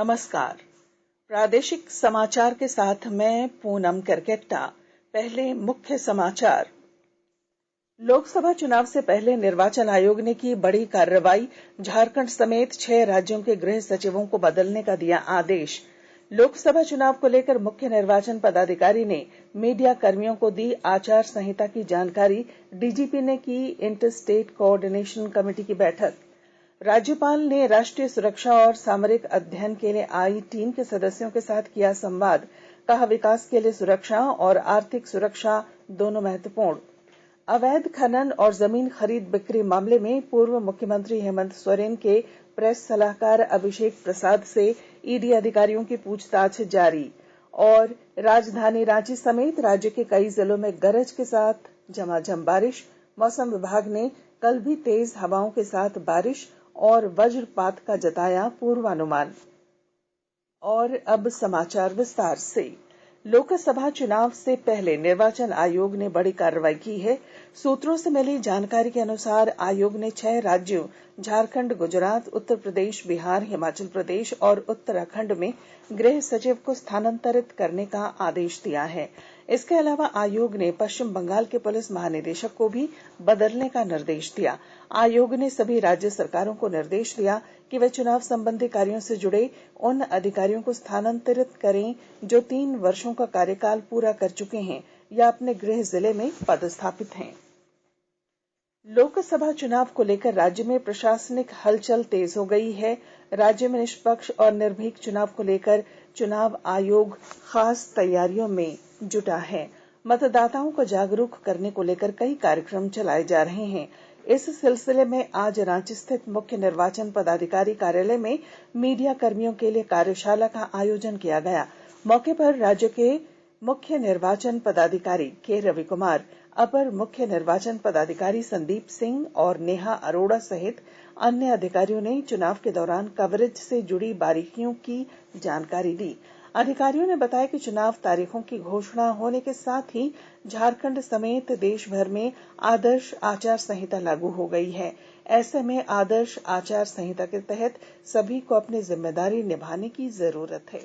नमस्कार। प्रादेशिक समाचार के साथ मैं पूनम करकेट्टा। पहले मुख्य समाचार। लोकसभा चुनाव से पहले निर्वाचन आयोग ने की बड़ी कार्रवाई। झारखंड समेत 6 राज्यों के गृह सचिवों को बदलने का दिया आदेश। लोकसभा चुनाव को लेकर मुख्य निर्वाचन पदाधिकारी ने मीडिया कर्मियों को दी आचार संहिता की जानकारी। डीजीपी ने की इंटर स्टेट कोऑर्डिनेशन कमेटी की बैठक। राज्यपाल ने राष्ट्रीय सुरक्षा और सामरिक अध्ययन के लिए आई टीम के सदस्यों के साथ किया संवाद। कहा, विकास के लिए सुरक्षा और आर्थिक सुरक्षा दोनों महत्वपूर्ण। अवैध खनन और जमीन खरीद बिक्री मामले में पूर्व मुख्यमंत्री हेमंत सोरेन के प्रेस सलाहकार अभिषेक प्रसाद से ईडी अधिकारियों की पूछताछ जारी। और राजधानी रांची समेत राज्य के कई जिलों में गरज के साथ झमाझम बारिश। मौसम विभाग ने कल भी तेज हवाओं के साथ बारिश और वज्रपात का जताया पूर्वानुमान। और अब समाचार विस्तार से। लोकसभा चुनाव से पहले निर्वाचन आयोग ने बड़ी कार्रवाई की है। सूत्रों से मिली जानकारी के अनुसार आयोग ने 6 राज्यों झारखंड, गुजरात, उत्तर प्रदेश, बिहार, हिमाचल प्रदेश और उत्तराखंड में गृह सचिव को स्थानांतरित करने का आदेश दिया है। इसके अलावा आयोग ने पश्चिम बंगाल के पुलिस महानिदेशक को भी बदलने का निर्देश दिया। आयोग ने सभी राज्य सरकारों को निर्देश दिया कि वे चुनाव संबंधी कार्यों से जुड़े उन अधिकारियों को स्थानांतरित करें जो 3 वर्षों का कार्यकाल पूरा कर चुके हैं या अपने गृह जिले में पदस्थापित हैं। लोकसभा चुनाव को लेकर राज्य में प्रशासनिक हलचल तेज हो गई है। राज्य में निष्पक्ष और निर्भीक चुनाव को लेकर चुनाव आयोग खास तैयारियों में जुटा है। मतदाताओं को जागरूक करने को लेकर कई कार्यक्रम चलाए जा रहे हैं। इस सिलसिले में आज रांची स्थित मुख्य निर्वाचन पदाधिकारी कार्यालय में मीडिया कर्मियों के लिए कार्यशाला का आयोजन किया गया। मौके पर राज्य के मुख्य निर्वाचन पदाधिकारी के रवि कुमार, अपर मुख्य निर्वाचन पदाधिकारी संदीप सिंह और नेहा अरोड़ा सहित अन्य अधिकारियों ने चुनाव के दौरान कवरेज से जुड़ी बारीकियों की जानकारी दी। अधिकारियों ने बताया कि चुनाव तारीखों की घोषणा होने के साथ ही झारखंड समेत देश भर में आदर्श आचार संहिता लागू हो गई है। ऐसे में आदर्श आचार संहिता के तहत सभी को अपनी जिम्मेदारी निभाने की जरूरत है।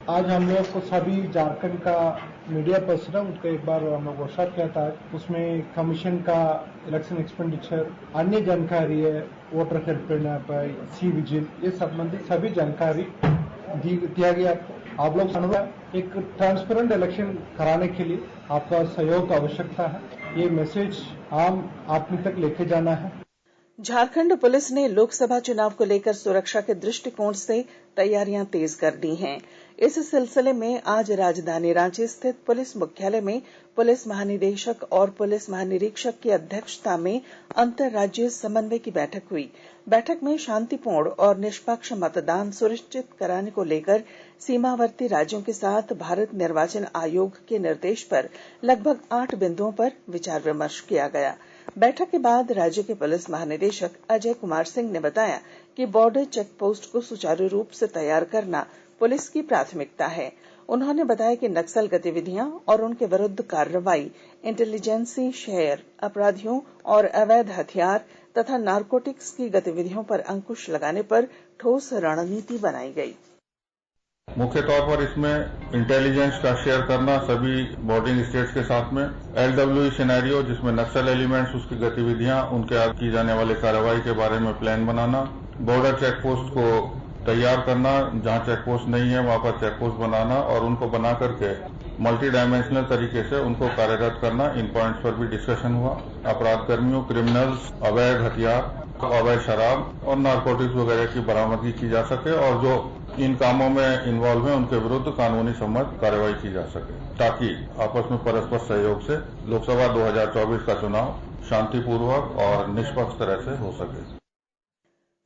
आज हम लोग को सभी झारखंड का मीडिया पर्सन है उनको एक बार हम लोग वर्कशॉप किया था। उसमें कमीशन का इलेक्शन एक्सपेंडिचर, अन्य जानकारी है, वोटर हेल्पलाइन, सी विजिल, ये संबंधित सभी जानकारी दिया गया। आप लोग अनुरोध एक ट्रांसपेरेंट इलेक्शन कराने के लिए आपका सहयोग की आवश्यकता है। ये मैसेज आम आदमी तक लेके जाना है। झारखंड पुलिस ने लोकसभा चुनाव को लेकर सुरक्षा के दृष्टिकोण से तैयारियां तेज कर दी हैं। इस सिलसिले में आज राजधानी रांची स्थित पुलिस मुख्यालय में पुलिस महानिदेशक और पुलिस महानिरीक्षक की अध्यक्षता में अंतर्राज्यीय समन्वय की बैठक हुई। बैठक में शांतिपूर्ण और निष्पक्ष मतदान सुनिश्चित कराने को लेकर सीमावर्ती राज्यों के साथ भारत निर्वाचन आयोग के निर्देश पर लगभग 8 बिंदुओं पर विचार विमर्श किया गया। बैठक के बाद राज्य के पुलिस महानिदेशक अजय कुमार सिंह ने बताया कि बॉर्डर चेक पोस्ट को सुचारू रूप से तैयार करना पुलिस की प्राथमिकता है। उन्होंने बताया कि नक्सल गतिविधियां और उनके विरुद्ध कार्रवाई, इंटेलिजेंसी शेयर, अपराधियों और अवैध हथियार तथा नारकोटिक्स की गतिविधियों पर अंकुश लगाने पर ठोस रणनीति बनाई गई। मुख्य तौर पर इसमें इंटेलिजेंस का शेयर करना सभी बॉर्डरिंग स्टेट्स के साथ में, LWE सिनेरियो जिसमें नक्सल एलिमेंट्स, उसकी गतिविधियां, उनके आगे की जाने वाली कार्रवाई के बारे में प्लान बनाना, बॉर्डर चेक पोस्ट को तैयार करना, जहां चेक पोस्ट नहीं है वहां पर चेक पोस्ट बनाना और उनको बना करके मल्टी डायमेंशनल तरीके से उनको कार्यरत करना। इन पॉइंट्स पर भी डिस्कशन हुआ। अपराध कर्मियों, क्रिमिनल्स, अवैध हथियार, अवैध शराब और नारकोटिक्स वगैरह की बरामदगी की जा सके और जो इन कामों में इन्वॉल्व है उनके विरुद्ध कानूनी सम्मत कार्रवाई की जा सके, ताकि आपस में परस्पर सहयोग से लोकसभा 2024 का चुनाव शांतिपूर्वक और निष्पक्ष तरह से हो सके।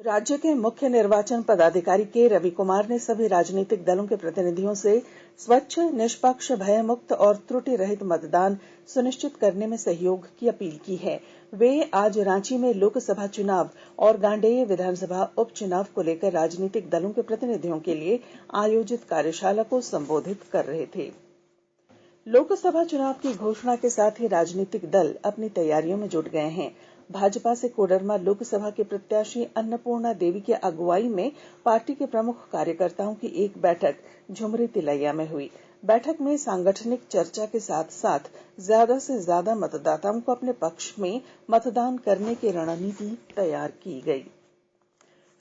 राज्य के मुख्य निर्वाचन पदाधिकारी के रवि कुमार ने सभी राजनीतिक दलों के प्रतिनिधियों से स्वच्छ, निष्पक्ष, भयमुक्त और त्रुटि रहित मतदान सुनिश्चित करने में सहयोग की अपील की है। वे आज रांची में लोकसभा चुनाव और गांडेय विधानसभा उपचुनाव को लेकर राजनीतिक दलों के प्रतिनिधियों के लिए आयोजित कार्यशाला को संबोधित कर रहे थे। लोकसभा चुनाव की घोषणा के साथ ही राजनीतिक दल अपनी तैयारियों में जुट गए हैं। भाजपा से कोडरमा लोकसभा के प्रत्याशी अन्नपूर्णा देवी की अगुवाई में पार्टी के प्रमुख कार्यकर्ताओं की एक बैठक झुमरी तिलैया में हुई। बैठक में सांगठनिक चर्चा के साथ साथ ज्यादा से ज्यादा मतदाताओं को अपने पक्ष में मतदान करने की रणनीति तैयार की गई।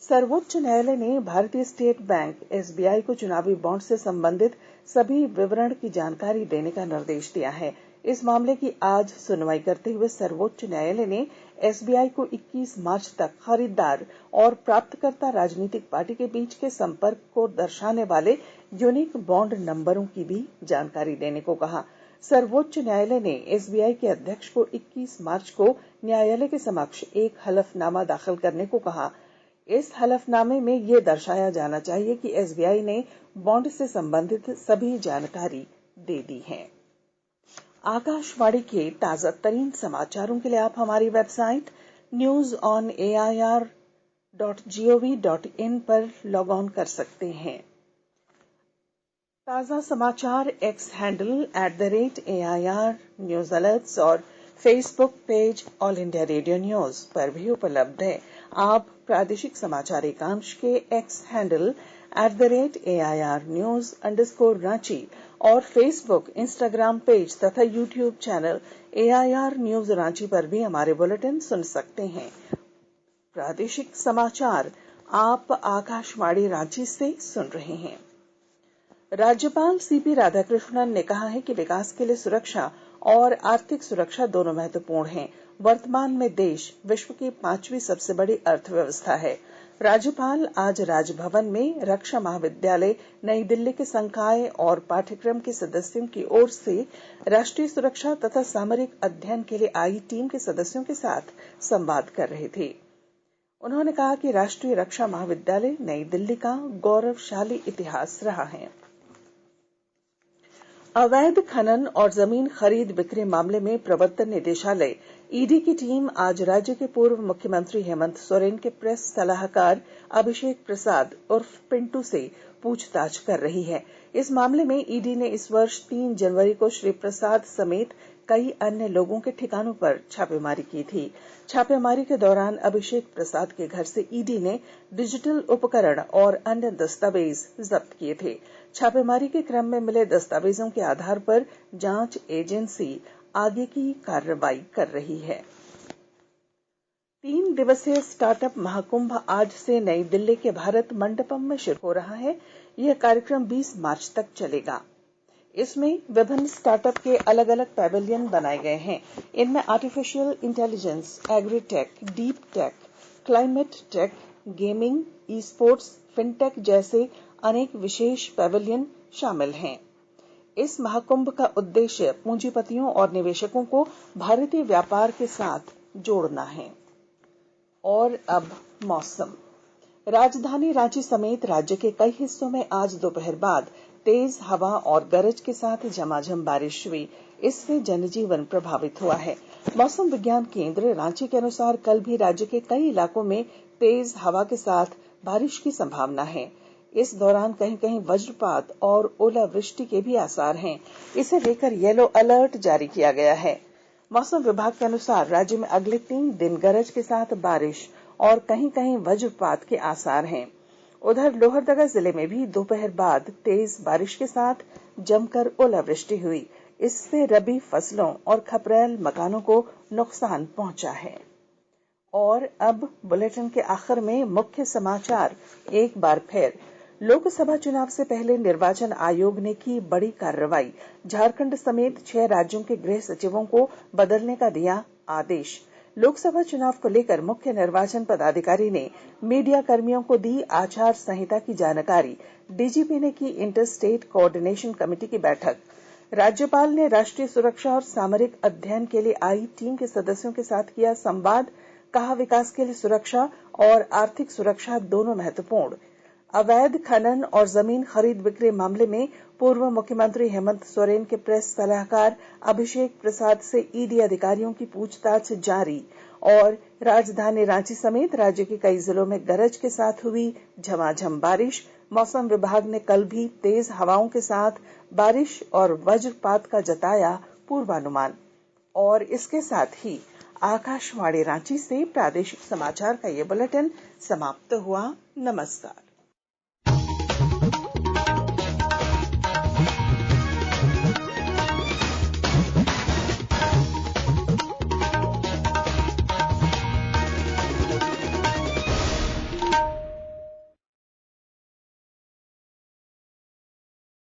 सर्वोच्च न्यायालय ने भारतीय स्टेट बैंक एसबीआई को चुनावी बॉन्ड से संबंधित सभी विवरण की जानकारी देने का निर्देश दिया है। इस मामले की आज सुनवाई करते हुए सर्वोच्च न्यायालय ने एसबीआई को 21 मार्च तक खरीदार और प्राप्तकर्ता राजनीतिक पार्टी के बीच के संपर्क को दर्शाने वाले यूनिक बॉन्ड नंबरों की भी जानकारी देने को कहा। सर्वोच्च न्यायालय ने एसबीआई के अध्यक्ष को 21 मार्च को न्यायालय के समक्ष एक हलफनामा दाखिल करने को कहा। इस हलफनामे में यह दर्शाया जाना चाहिए कि एसबीआई ने बॉन्ड से संबंधित सभी जानकारी दे दी है। आकाशवाणी के ताजा तरीन समाचारों के लिए आप हमारी वेबसाइट newsonair.gov.in पर लॉग ऑन कर सकते हैं। ताजा समाचार X handle @AIR news alerts और Facebook page All India Radio news पर भी उपलब्ध है। आप प्रादेशिक समाचार एकांश के एक्स हैंडल @AIR news_Ranchi और फेसबुक, इंस्टाग्राम पेज तथा YouTube channel AIR news Ranchi पर भी हमारे बुलेटिन सुन सकते हैं। प्रादेशिक समाचार आप आकाशवाणी रांची से सुन रहे हैं। राज्यपाल सीपी राधाकृष्णन ने कहा है कि विकास के लिए सुरक्षा और आर्थिक सुरक्षा दोनों महत्वपूर्ण हैं। वर्तमान में देश विश्व की 5वीं सबसे बड़ी अर्थव्यवस्था है। राज्यपाल आज राजभवन में रक्षा महाविद्यालय नई दिल्ली के संकाय और पाठ्यक्रम के सदस्यों की ओर से राष्ट्रीय सुरक्षा तथा सामरिक अध्ययन के लिए आई टीम के सदस्यों के साथ संवाद कर रहे थे। उन्होंने कहा कि राष्ट्रीय रक्षा महाविद्यालय नई दिल्ली का गौरवशाली इतिहास रहा है। अवैध खनन और जमीन खरीद बिक्री मामले में प्रवर्तन निदेशालय ईडी की टीम आज राज्य के पूर्व मुख्यमंत्री हेमंत सोरेन के प्रेस सलाहकार अभिषेक प्रसाद उर्फ पिंटू से पूछताछ कर रही है। इस मामले में ईडी ने इस वर्ष 3 जनवरी को श्री प्रसाद समेत कई अन्य लोगों के ठिकानों पर छापेमारी की थी। छापेमारी के दौरान अभिषेक प्रसाद के घर से ईडी ने डिजिटल उपकरण और अन्य दस्तावेज जब्त किए थे। छापेमारी के क्रम में मिले दस्तावेजों के आधार पर जांच एजेंसी आगे की कार्रवाई कर रही है। 3 दिवसीय स्टार्टअप महाकुंभ आज से नई दिल्ली के भारत मंडपम में शुरू हो रहा है। यह कार्यक्रम 20 मार्च तक चलेगा। इसमें विभिन्न स्टार्टअप के अलग अलग पैवेलियन बनाए गए हैं। इनमें artificial intelligence, agritech, deep tech, climate tech, gaming, e sports, fintech जैसे अनेक विशेष पैवेलियन शामिल हैं। इस महाकुंभ का उद्देश्य पूंजीपतियों और निवेशकों को भारतीय व्यापार के साथ जोड़ना है। और अब मौसम। राजधानी रांची समेत राज्य के कई हिस्सों में आज दोपहर बाद तेज हवा और गरज के साथ झमाझम बारिश हुई। इससे जनजीवन प्रभावित हुआ है। मौसम विज्ञान केंद्र रांची के अनुसार कल भी राज्य के कई इलाकों में तेज हवा के साथ बारिश की संभावना है। इस दौरान कहीं कहीं वज्रपात और ओलावृष्टि के भी आसार हैं। इसे लेकर येलो अलर्ट जारी किया गया है। मौसम विभाग के अनुसार राज्य में अगले 3 दिन गरज के साथ बारिश और कहीं कहीं वज्रपात के आसार हैं। उधर लोहरदगा जिले में भी दोपहर बाद तेज बारिश के साथ जमकर ओलावृष्टि हुई। इससे रबी फसलों और खपरेल मकानों को नुकसान पहुंचा है। और अब बुलेटिन के आखिर में मुख्य समाचार एक बार फिर। लोकसभा चुनाव से पहले निर्वाचन आयोग ने की बड़ी कार्रवाई। झारखंड समेत 6 राज्यों के गृह सचिवों को बदलने का दिया आदेश। लोकसभा चुनाव को लेकर मुख्य निर्वाचन पदाधिकारी ने मीडिया कर्मियों को दी आचार संहिता की जानकारी। डीजीपी ने की इंटर स्टेट कोऑर्डिनेशन कमेटी की बैठक। राज्यपाल ने राष्ट्रीय सुरक्षा और सामरिक अध्ययन के लिए आई टीम के सदस्यों के साथ किया संवाद। कहा, विकास के लिए सुरक्षा और आर्थिक सुरक्षा दोनों महत्वपूर्ण। अवैध खनन और जमीन खरीद बिक्री मामले में पूर्व मुख्यमंत्री हेमंत सोरेन के प्रेस सलाहकार अभिषेक प्रसाद से ईडी अधिकारियों की पूछताछ जारी। और राजधानी रांची समेत राज्य के कई जिलों में गरज के साथ हुई झमाझम बारिश। मौसम विभाग ने कल भी तेज हवाओं के साथ बारिश और वज्रपात का जताया पूर्वानुमान। और इसके साथ ही आकाशवाणी रांची से प्रादेशिक समाचार का ये बुलेटिन समाप्त हुआ। नमस्कार।